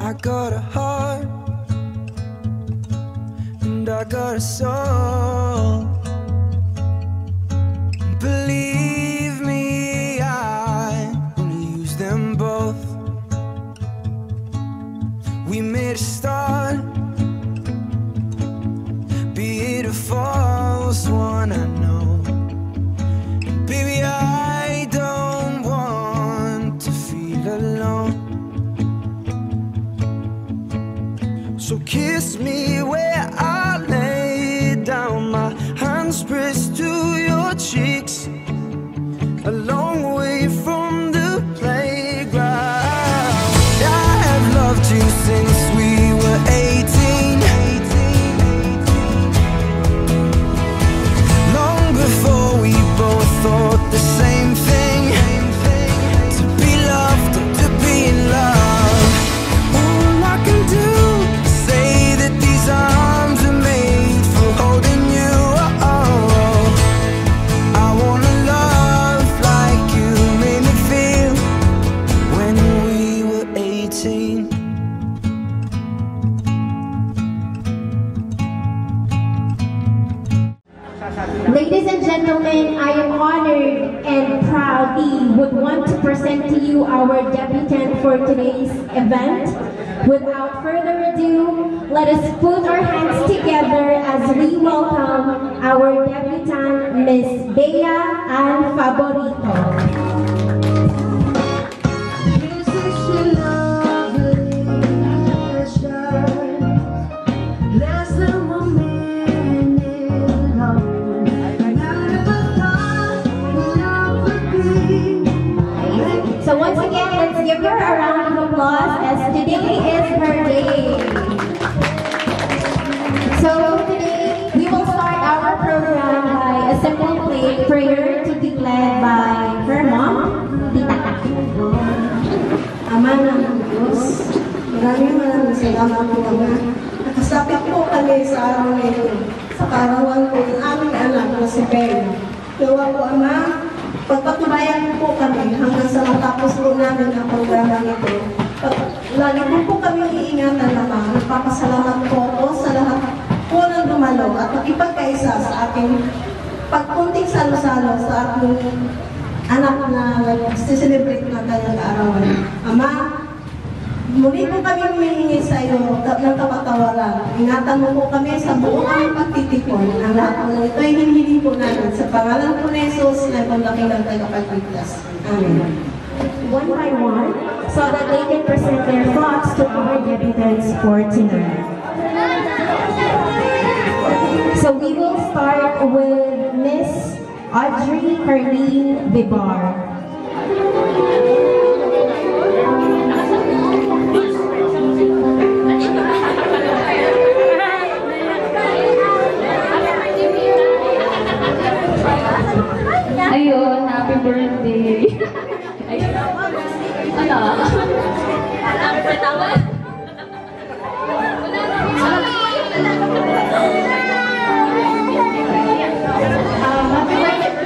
I got a heart and I got a soul. Believe me, I wanna use them both. We made a start, be it a false one, I know. Baby, I don't want to feel alone. So kiss me where I lay down, my hands pressed to your cheeks, a long way from the playground. I have loved you since we were 18, long before we both thought the same thing, to be loved, to be in love. All I can do is say that these arms are made for holding you. I wanna love like you made me feel when we were 18. Ladies and gentlemen, I am honored and proudly would want to present to you our debutant for today's event. Without further ado, let us put our hands together as we welcome our debutant, Miss Bea Ann Favorito. So once again, let's give her a round of applause as today is her day. So today, we will start our program by a simple prayer to be led by her mom, Tita Kaki. Ama ng Diyos, maraming salamat po Ama. Nakasapit po kami sa araw na ito, sa karawan po ng aming anak na si Bea. Gawa po Ama, pagpatubayan po kami hanggang sa matapos po namin ang programa nito. Lagi po kami iingatan naman. Nagpapasalamat po ako sa lahat po ng dumalo at nakipagkaisa sa aking pagpunting salo-salo sa aking anak na nag-celebrate na kanyang arawan. Ama, muli po kami humihingi sa iyo ng kapatawaran. Ingatan mo po kami sa buong aming pagtitipon. Ang lahat po ng ito ay hinihiling po namin sa pangalan po ni Jesus na pagdakilang tagapagligtas. Amen. One by one, so that they can present their thoughts to our debutants for tonight. So we will start with Miss Audrey Carlene Vibar. Ayun, happy birthday! Ayun, ano? Happy birthday!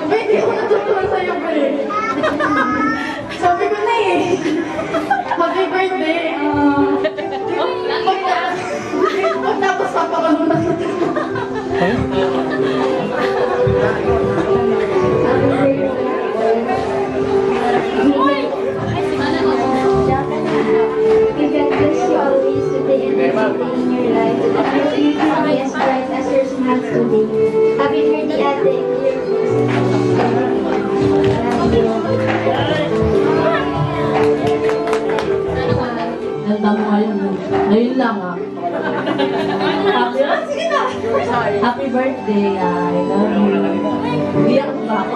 Birthday ko natutunan sa'yo, birthday. Sabi ko na eh. Happy birthday. Pagtapos pa pa kami in your life. May you can be as bright as your smile today. Happy birthday, Ate. Ayun lang ah. Happy birthday, I love you. Iyak ba ako?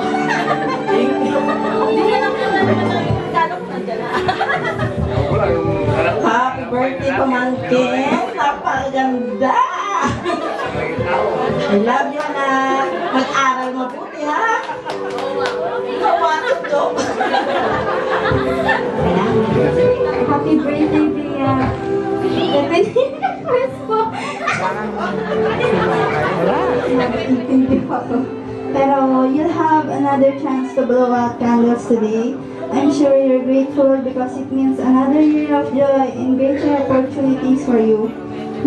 Happy birthday, pamangkin! Napakaganda! I love you, anak! Mag-aral mabuti, ha? Kawatot ko! Happy birthday, Bea. Pero you'll have another chance to blow out candles today. I'm sure you're grateful because it means another year of joy and greater opportunity. things for you.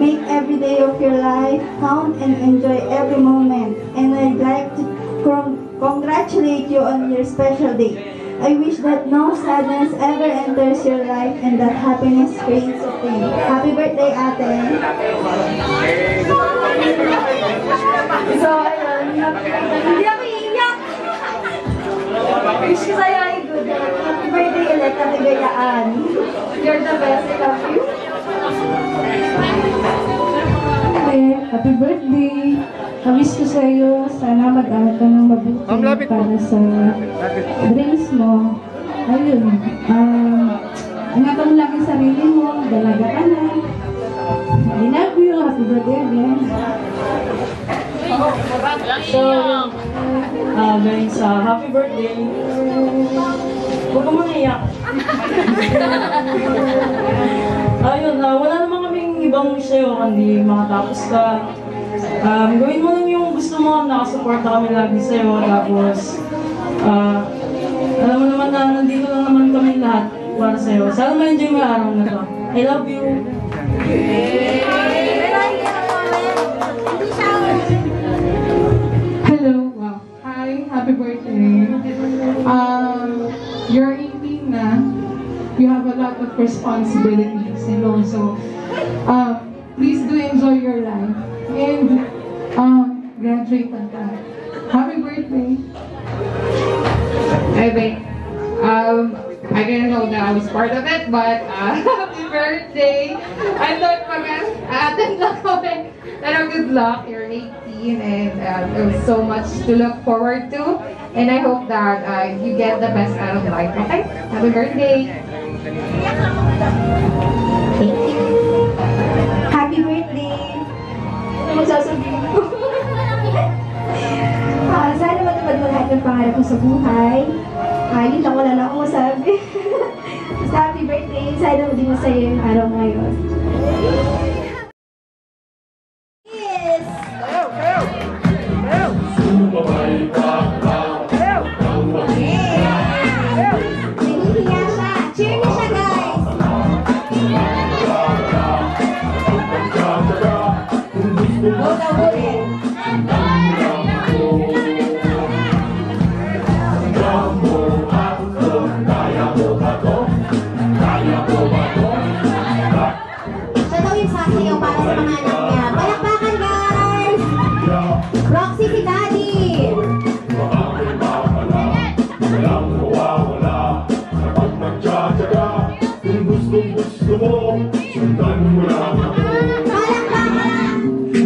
Make every day of your life count and enjoy every moment. And I'd like to congratulate you on your special day. I wish that no sadness ever enters your life and that happiness reigns supreme. Happy birthday, ate! So, ayun. Hindi ako iiyak. Wish ko sa'yo ay good. Happy birthday ulit, Ate Gayaan. You're the best. I love you. Happy birthday! Wish ko sa iyo, sana mag-aral ka ng mabuti para sa dreams mo. Ayun, ingatan mo lang ang sarili mo, dalaga ka na. I love you, happy birthday again. So, guys, happy birthday. Huwag ka muna iyak. Ayun, wala naman kaming ibang wish sa'yo, kundi makatapos ka. Gawin mo lang yung gusto mo, nakasuporta kami lagi sa'yo. Tapos, alam mo naman na nandito lang naman kami lahat para sa'yo. Sana ma-enjoy mo yung araw na to. I love you! Hello, wow. Hi, happy birthday. You're 18 na. You have a lot of responsibilities and also, please do enjoy your life and graduate on time. Happy birthday. Okay. I didn't know that I was part of it, but happy birthday! I thought mag-attend lang kami. Pero good luck, you're 18 and there's so much to look forward to. And I hope that you get the best out of life, okay? Happy birthday! Happy birthday! Ano magsasabihin ko? Sana matupad mo lahat ng pangarap mo sa buhay. Yun lang, wala na akong masabi. Basta happy birthday. Sana maging masaya yung araw ngayon. Yes! Nahihiya siya. Cheer niyo siya, guys! Go na ulit! Siya daw yung sasayaw para sa mga anak niya. Palakpakan, guys! Roxy si Daddy!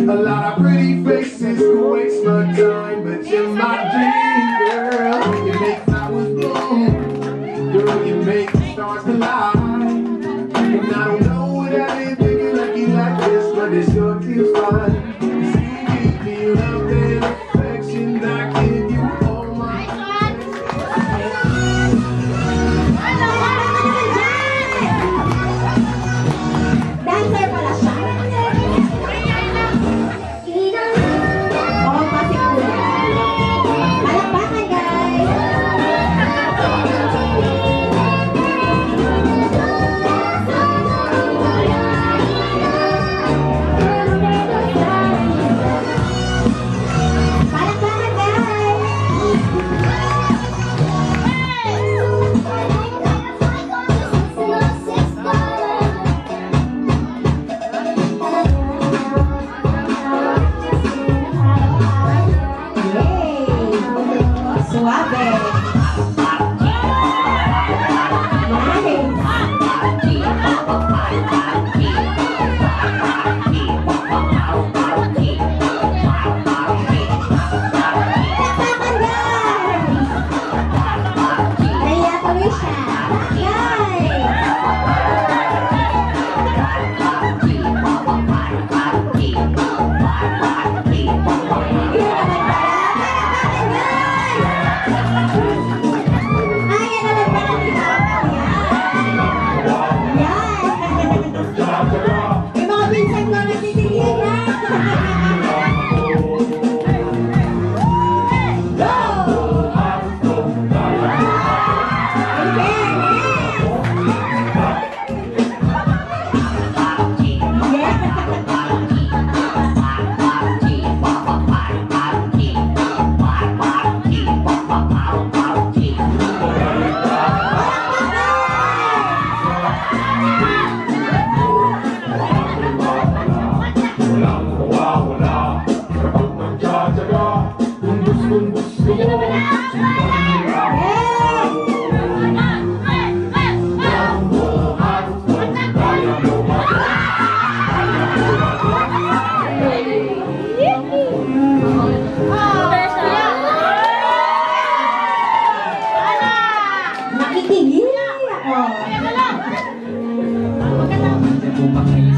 A lot of pretty faces who waste my time, but you're my dream, girl. You make flowers bloom, girl. You make stars collide. And I don't know what I've been thinking like you like this, but it sure feels fine. 'Cause you give me love and affection, I give you all my. Dancer pala siya.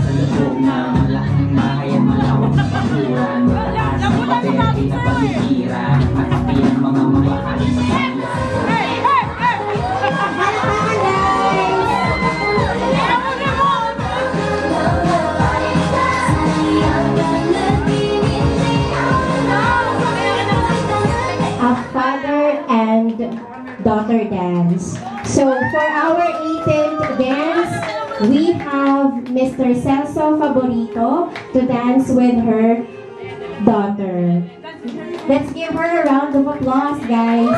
sa loob na malaking bahay at malawak na bakuran. Mataas ang paberti na pagkira at api ang mga mamahalin sa kanila. A father and daughter dance. So for our 18th dance, we have Mr. Celso Favorito to dance with her daughter. Let's give her a round of applause, guys.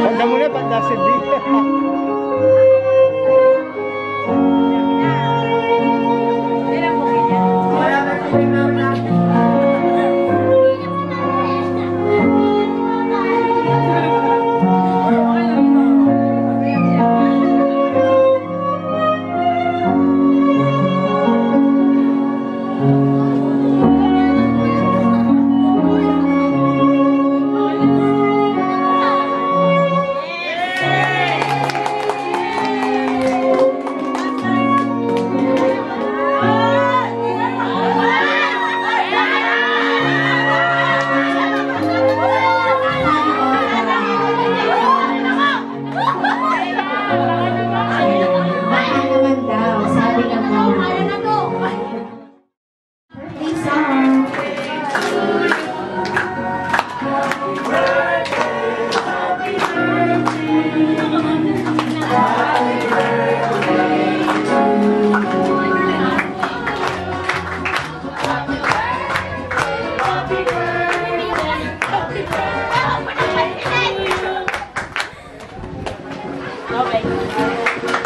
Hanggang muna, pandasin din. Okay.